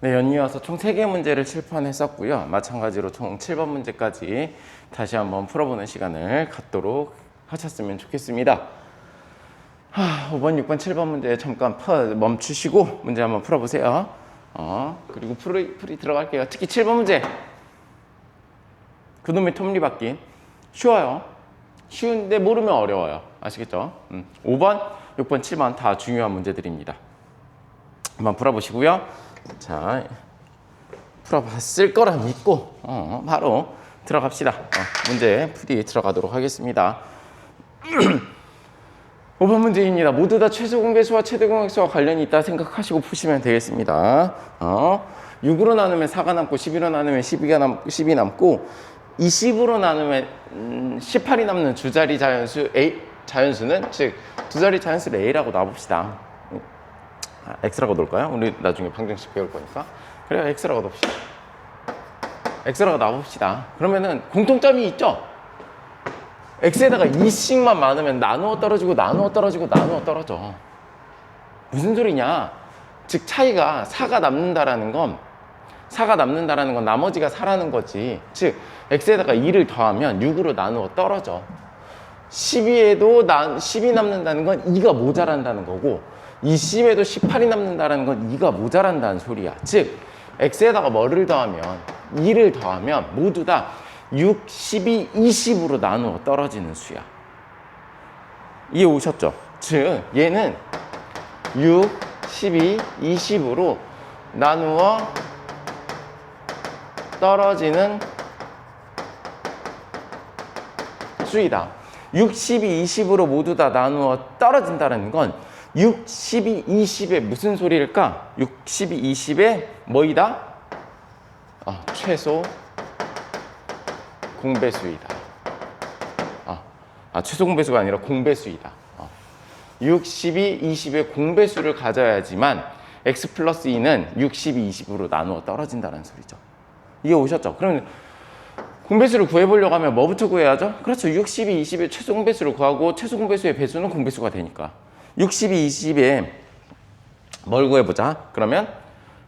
네, 연이어서 총 3개 문제를 칠판했었고요. 마찬가지로 총 7번 문제까지 다시 한번 풀어보는 시간을 갖도록 하셨으면 좋겠습니다. 5번, 6번, 7번 문제 잠깐 멈추시고 문제 한번 풀어보세요. 그리고 풀이 들어갈게요. 특히 7번 문제. 그놈의 톱니바퀴. 쉬워요. 쉬운데 모르면 어려워요. 아시겠죠? 5번, 6번, 7번 다 중요한 문제들입니다. 한번 풀어보시고요. 자, 풀어봤을 거라 믿고 바로 들어갑시다. 문제 풀이 들어가도록 하겠습니다. 5번 문제입니다. 모두 다 최소 공배수와 최대 공배수와 관련이 있다 생각하시고 푸시면 되겠습니다. 6으로 나누면 4가 남고 11로 나누면 10이 남고 20으로 나누면 18이 남는 두 자리 자연수는 즉 두 자리 자연수를 A라고 놔봅시다. X라고 놓을까요? 우리 나중에 방정식 배울 거니까. 그래요, X라고 놔봅시다. X라고 놔봅시다. 그러면은 공통점이 있죠? X에다가 2씩만 많으면 나누어 떨어지고 나누어 떨어지고 나누어 떨어져. 무슨 소리냐? 즉 차이가 4가 남는다라는 건 나머지가 4라는 거지. 즉 X에다가 2를 더하면 6으로 나누어 떨어져. 12에도 10이 남는다는 건 2가 모자란다는 거고 20에도 18이 남는다는 건 2가 모자란다는 소리야. 즉 X에다가 뭐를 더하면 2를 더하면 모두 다 6, 12, 20으로 나누어 떨어지는 수야. 이해 오셨죠? 즉 얘는 6, 12, 20으로 나누어 떨어지는 수이다. 6, 12, 20으로 모두 다 나누어 떨어진다는 건 6, 12, 20의 무슨 소리일까? 6, 12, 20의 뭐이다? 최소 공배수이다. 최소 공배수가 아니라 공배수이다. 6, 12, 20의 공배수를 가져야지만 x 플러스 2는 6, 12, 20으로 나누어 떨어진다는 소리죠. 이해 오셨죠? 그러면 공배수를 구해보려고 하면 뭐부터 구해야죠? 그렇죠. 6, 12, 20의 최소 공배수를 구하고 최소 공배수의 배수는 공배수가 되니까 6, 12, 20에 뭘 구해보자? 그러면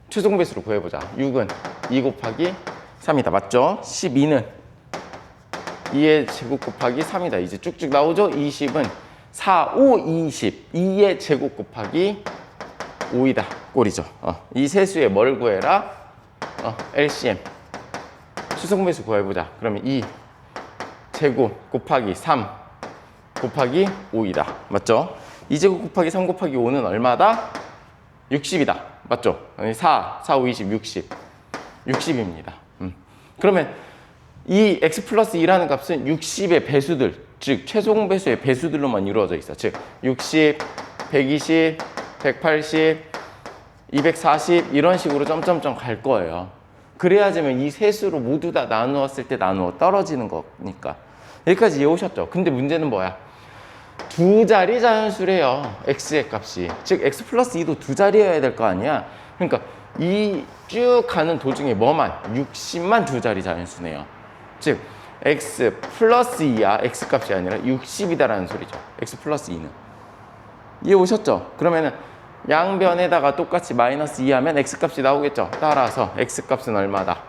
최소 공배수를 구해보자. 6은 2 곱하기 3이다. 맞죠? 12는 2의 제곱 곱하기 3이다. 이제 쭉쭉 나오죠? 20은 4, 5, 20 2의 제곱 곱하기 5이다. 꼴이죠. 이 세 수의 뭘 구해라? LCM 최소 공배수 구해보자. 그러면 2 제곱 곱하기 3 곱하기 5이다. 맞죠? 2제곱 곱하기 3 곱하기 5는 얼마다? 60이다. 맞죠? 4, 5, 20, 60. 60입니다. 그러면 이 x 플러스 2라는 값은 60의 배수들, 즉 최소 공배수의 배수들로만 이루어져 있어. 즉 60, 120, 180, 240 이런 식으로 점점점 갈 거예요. 그래야지만 이 세 수로 모두 다 나누었을 때 나누어 떨어지는 거니까. 여기까지 이해 오셨죠? 근데 문제는 뭐야? 두 자리 자연수래요. x의 값이. 즉 x 플러스 2도 두 자리여야 될 거 아니야. 그러니까 이 쭉 가는 도중에 뭐만? 60만 두 자리 자연수네요. 즉 x 플러스 2야. x 값이 아니라 60이다라는 소리죠. x 플러스 2는. 이해 오셨죠? 그러면은 양변에다가 똑같이 마이너스 2 하면 x 값이 나오겠죠? 따라서 x 값은 얼마다?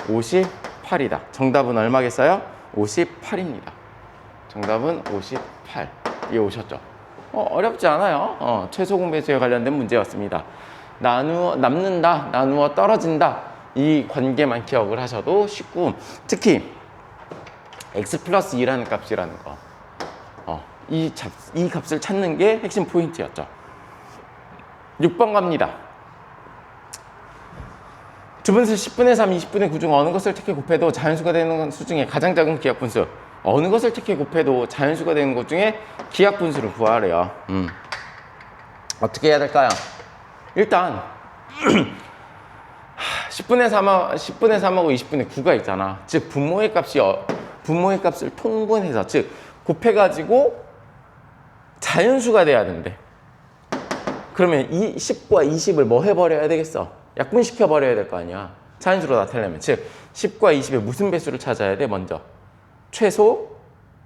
58이다. 정답은 얼마겠어요? 58입니다. 정답은 58. 이해 오셨죠? 어렵지 않아요. 최소 공배수에 관련된 문제였습니다. 남는다, 나누어 떨어진다. 이 관계만 기억을 하셔도 쉽고, 특히 x 플러스 2라는 값이라는 거. 이 값을 찾는 게 핵심 포인트였죠. 6번 갑니다. 두 분수 10분의 3, 20분의 9 중 어느 것을 택해 곱해도 자연수가 되는 수 중에 가장 작은 기하분수. 어느 것을 택해 곱해도 자연수가 되는 것 중에 기하분수를 구하래요. 어떻게 해야 될까요? 일단 10분의 3하고 20분의 9가 있잖아. 즉 분모의 값을 통분해서 즉 곱해가지고 자연수가 돼야 된대. 그러면 이 10과 20을 뭐 해버려야 되겠어? 약분시켜버려야 될 거 아니야. 자연수로 나타내려면. 즉 10과 20의 무슨 배수를 찾아야 돼? 먼저 최소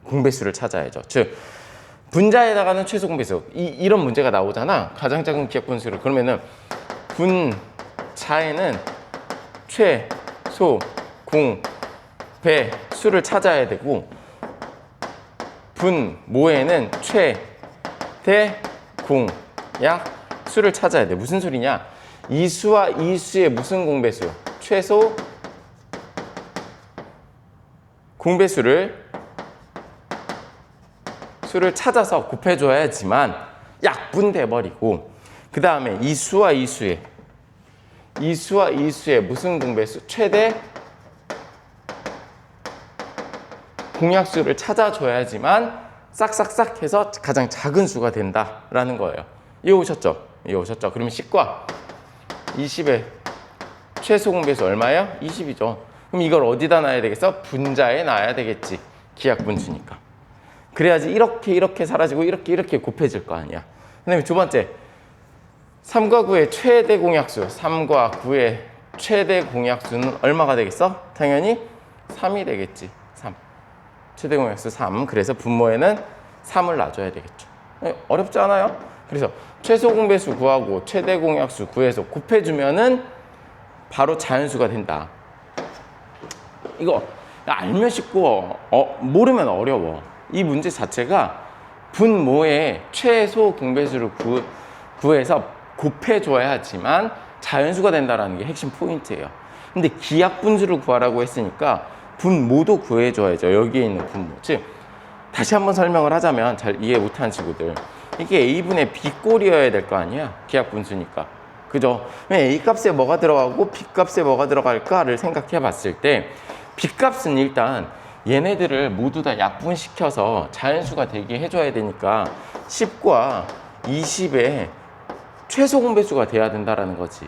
공배수를 찾아야죠. 즉 분자에다가는 최소 공배수. 이런 문제가 나오잖아. 가장 작은 기하분수를. 그러면은 자에는 최, 소, 공, 배 수를 찾아야 되고 분, 모에는 최, 대, 공, 약 수를 찾아야 돼. 무슨 소리냐? 이 수와 이 수의 무슨 공배수? 최소 공배수를 찾아서 곱해줘야지만 약분돼 버리고, 그 다음에 이 수와 이 수의 무슨 공배수? 최대 공약수를 찾아줘야지만 싹싹싹 해서 가장 작은 수가 된다라는 거예요. 이해오셨죠? 그러면 10과 20의 최소 공배수 얼마예요? 20이죠. 그럼 이걸 어디다 놔야 되겠어? 분자에 놔야 되겠지. 기하분수니까. 그래야지 이렇게 사라지고 이렇게 곱해질 거 아니야. 그 다음에 두 번째, 3과 9의 최대 공약수. 3과 9의 최대 공약수는 얼마가 되겠어? 당연히 3이 되겠지. 3. 최대 공약수 3. 그래서 분모에는 3을 놔줘야 되겠죠. 어렵지 않아요? 그래서 최소 공배수 구하고 최대 공약수 구해서 곱해주면은 바로 자연수가 된다. 이거 알면 쉽고 모르면 어려워. 이 문제 자체가 분모의 최소 공배수를 구해서 곱해줘야지만 자연수가 된다는 게 핵심 포인트예요. 근데 기하분수를 구하라고 했으니까 분모도 구해줘야죠. 여기에 있는 분모. 즉 다시 한번 설명을 하자면 잘 이해 못한 친구들, 이게 A분의 B꼴이어야 될 거 아니야. 기하분수니까. 그죠? A 값에 뭐가 들어가고 B 값에 뭐가 들어갈까를 생각해 봤을 때 B 값은 일단 얘네들을 모두 다 약분시켜서 자연수가 되게 해줘야 되니까 10과 20의 최소 공배수가 돼야 된다라는 거지.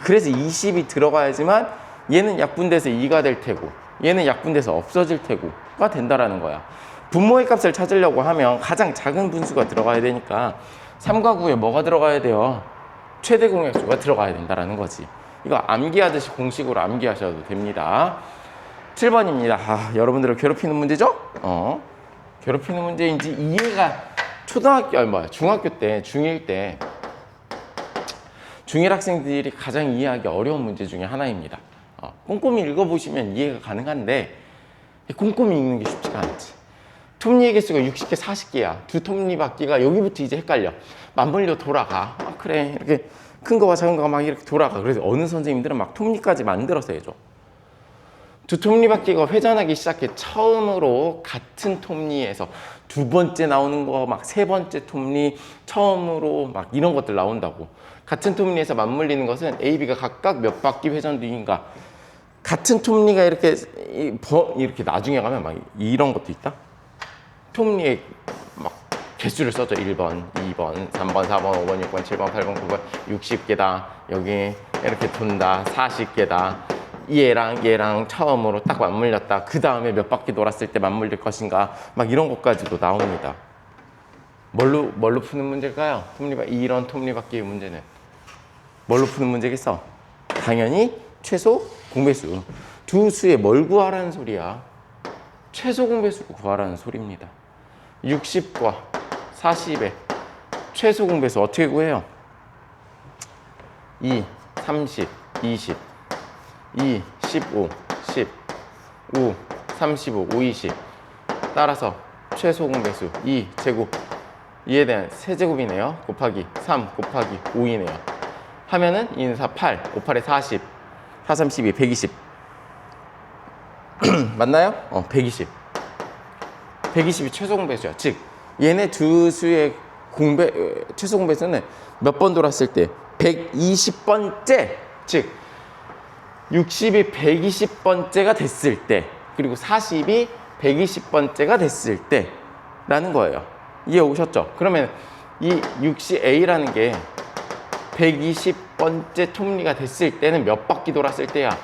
그래서 20이 들어가야지만 얘는 약분돼서 2가 될 테고 얘는 약분돼서 없어질 테고가 된다라는 거야. 분모의 값을 찾으려고 하면 가장 작은 분수가 들어가야 되니까 3과 9에 뭐가 들어가야 돼요? 최대 공약수가 들어가야 된다라는 거지. 이거 암기하듯이 공식으로 암기하셔도 됩니다. 7번입니다. 여러분들을 괴롭히는 문제죠? 괴롭히는 문제인지 이해가 중학교 때, 중1 때 중1 학생들이 가장 이해하기 어려운 문제 중에 하나입니다. 꼼꼼히 읽어보시면 이해가 가능한데 꼼꼼히 읽는 게 쉽지가 않지. 톱니의 개수가 60개, 40개야. 두 톱니바퀴가 여기부터 이제 헷갈려. 맞물려 돌아가. 그래. 이렇게 큰 거와 작은 거가 막 이렇게 돌아가. 그래서 어느 선생님들은 막 톱니까지 만들어서 해줘. 두 톱니바퀴가 회전하기 시작해. 처음으로 같은 톱니에서 두 번째 나오는 거, 막 세 번째 톱니, 처음으로 막 이런 것들 나온다고. 같은 톱니에서 맞물리는 것은 A, B가 각각 몇 바퀴 회전 중인가. 같은 톱니가 이렇게 나중에 가면 막 이런 것도 있다. 톱니에 막 개수를 써줘. 1번, 2번, 3번, 4번, 5번, 6번, 7번, 8번, 9번, 60개다. 여기 이렇게 돈다. 40개다. 얘랑 처음으로 딱 맞물렸다. 그 다음에 몇 바퀴 돌았을 때 맞물릴 것인가. 막 이런 것까지도 나옵니다. 뭘로 푸는 문제일까요? 이런 톱니바퀴의 문제는 뭘로 푸는 문제겠어? 당연히 최소 공배수. 두 수에 뭘 구하라는 소리야? 최소 공배수를 구하라는 소리입니다. 60과 40의 최소 공배수 어떻게 구해요? 2, 30, 20, 2, 15, 10, 5, 35, 5, 20. 따라서 최소 공배수 2 제곱 2에 대한 세제곱이네요. 곱하기 3 곱하기 5이네요. 하면은 2는 4, 8, 5, 8에 40, 4, 32, 120. 맞나요? 120. 120이 최소 공배수야. 즉 얘네 두 수의 최소 공배수는 몇 번 돌았을 때 120번째. 즉 60이 120번째가 됐을 때, 그리고 40이 120번째가 됐을 때 라는 거예요. 이해 오셨죠? 그러면 이 60A라는 게 120번째 톱니가 됐을 때는 몇 바퀴 돌았을 때야?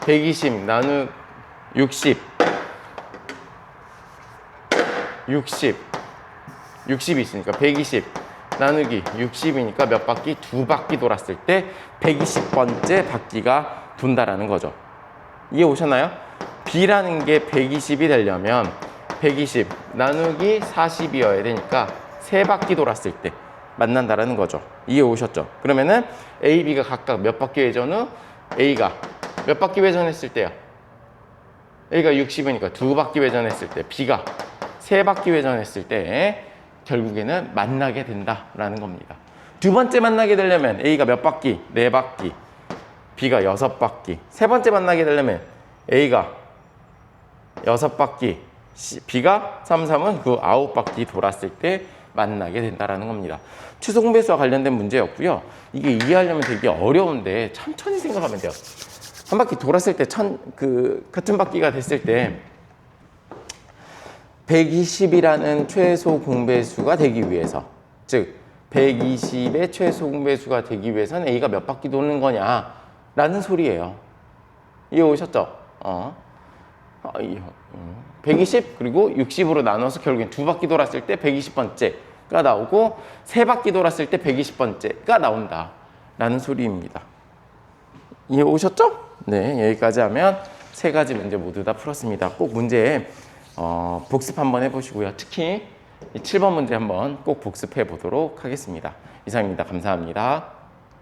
120 나누 60 60이 있으니까 120 나누기 60이니까 몇 바퀴? 두 바퀴 돌았을 때 120번째 바퀴가 돈다라는 거죠. 이해 오셨나요? B라는 게 120이 되려면 120 나누기 40이어야 되니까 세 바퀴 돌았을 때 만난다라는 거죠. 이해 오셨죠? 그러면은 A, B가 각각 몇 바퀴 회전 후 A가 몇 바퀴 회전했을 때요? A가 60이니까 두 바퀴 회전했을 때, B가 세 바퀴 회전했을 때 결국에는 만나게 된다라는 겁니다. 두 번째 만나게 되려면 A가 몇 바퀴? 네 바퀴. B가 여섯 바퀴. 세 번째 만나게 되려면 A가 여섯 바퀴, B가 3, 그 아홉 바퀴 돌았을 때 만나게 된다라는 겁니다. 추소 공배수와 관련된 문제였고요. 이게 이해하려면 되게 어려운데 천천히 생각하면 돼요. 한 바퀴 돌았을 때 같은 바퀴가 됐을 때 120이라는 최소 공배수가 되기 위해서, 즉 120의 최소 공배수가 되기 위해서는 A가 몇 바퀴 도는 거냐라는 소리예요. 이해 오셨죠? 120 그리고 60으로 나눠서 결국엔 두 바퀴 돌았을 때 120번째가 나오고 세 바퀴 돌았을 때 120번째가 나온다라는 소리입니다. 이해 오셨죠? 네, 여기까지 하면 세 가지 문제 모두 다 풀었습니다. 꼭 문제 복습 한번 해보시고요. 특히 7번 문제 한번 꼭 복습해 보도록 하겠습니다. 이상입니다. 감사합니다.